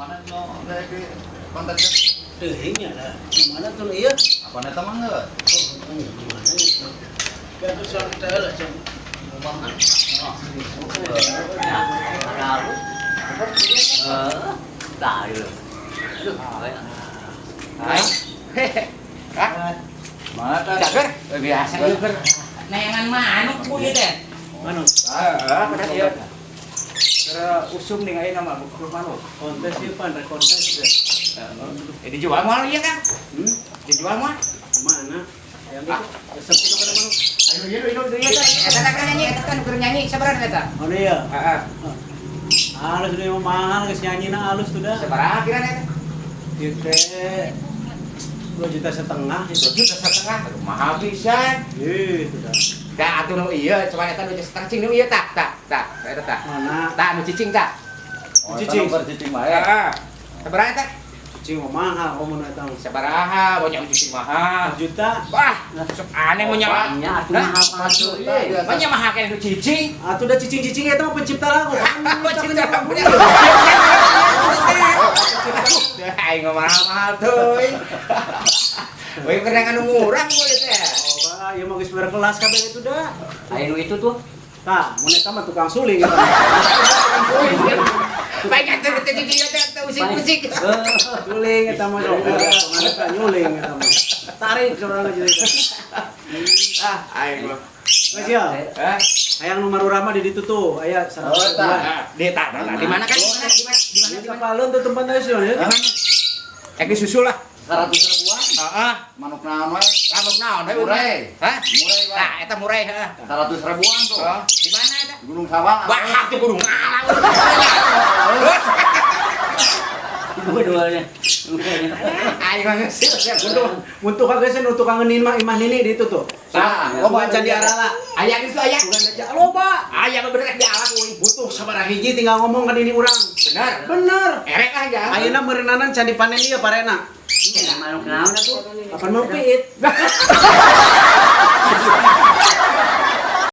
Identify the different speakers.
Speaker 1: mana no dari kontaknya?
Speaker 2: Nya lah. Mana tuh iya?
Speaker 1: Apa neta mangga?
Speaker 2: Oh, mana itu? Ya tuh soal kita lah cang.
Speaker 1: Mana?
Speaker 3: Tayo.
Speaker 1: Hai. Mana tuh?
Speaker 3: Cager. Biasa cager. Neangan manuk bu ya teh.
Speaker 2: Mana?
Speaker 3: Kada dia. Kira usum nih ayeuna mah buku manuk.
Speaker 2: Kontes ieu pan kontes.
Speaker 3: Dijual moal ieu kan? Dijual moal.
Speaker 2: Mana? Yang itu sepi kepada manuk.
Speaker 3: Ayo ieu eta kan nyanyi, eta kan keur nyanyi sabaraha eta?
Speaker 2: Oh iya.
Speaker 3: Heeh.
Speaker 2: Halus udah mau mahal geus nyanyina halus tuh dah.
Speaker 3: Sabaraha kira eta?
Speaker 2: Ieu teh 2,5 juta itu.
Speaker 3: 2,5 juta. Aduh mahal pisan.
Speaker 2: Itu dah.
Speaker 3: Da atuh nu ieu coba eta nu setengah cing nu ieu tak eta tak.
Speaker 2: Mana?
Speaker 3: Tah nu cicing tak.
Speaker 2: Cicing.
Speaker 1: Cicing mah ya.
Speaker 3: Heeh. Sabaraha eta?
Speaker 2: Cing mau mahal komo eta.
Speaker 3: Sabaraha banyak cicing mahal.
Speaker 2: 4 juta.
Speaker 3: Wah, sok aneh mun nyawa.
Speaker 1: Nya atuh mahal tuh.
Speaker 3: Banyak mahal kayak nu cicing.
Speaker 2: Atuh udah cicing-cicing eta mah pencipta lagu.
Speaker 3: Pencipta lagu. Aing mahal-mahal tuh. Woi kena anu murah gua teh.
Speaker 2: Oh, bah, ieu mah geus berkelas kabeh itu dah.
Speaker 3: Ayo itu tuh.
Speaker 2: Tah, mun eta mah tukang suling eta.
Speaker 3: Baik atuh cicing teh musik-musik.
Speaker 2: Suling eta mah sok. Eta nyuling eta mah. Tarik sorangan jadi.
Speaker 3: Aing gua.
Speaker 2: Mas ya, hayang nu marurah mah di ditu tuh, aya 100 bulan.
Speaker 3: Di mana kan? Di
Speaker 2: Di Kapaleun tuh tempatnya sih ya.
Speaker 3: mana? Di susul lah.
Speaker 1: 100 ribuan.
Speaker 3: Heeh.
Speaker 1: Manuk naon wae?
Speaker 3: Rambut naon we?
Speaker 1: Murai.
Speaker 3: Hah?
Speaker 1: Murai wae.
Speaker 3: Nah, eta murai heeh.
Speaker 1: 100 ribuan tuh.
Speaker 3: Oh, di mana eta?
Speaker 1: Gunung Sawang.
Speaker 3: Wah, itu gunung ngalang.
Speaker 2: Dua-duanya.
Speaker 3: Aing mah geus
Speaker 2: Mun tukang geus nu tukang ngenin mah imah nini di itu tuh.
Speaker 3: Tah,
Speaker 2: Loba candi arala.
Speaker 3: aya geus aya.
Speaker 2: Bukan aja loba.
Speaker 3: Aya mah bener di alam euy.
Speaker 2: Butuh sabaraha hiji tinggal ngomong ka dini urang.
Speaker 3: Bener.
Speaker 2: Bener.
Speaker 3: Erek aja.
Speaker 2: Ayeuna meureunanan candi panen ieu parena.
Speaker 3: Manuk naon atuh?
Speaker 2: Apa mau piit?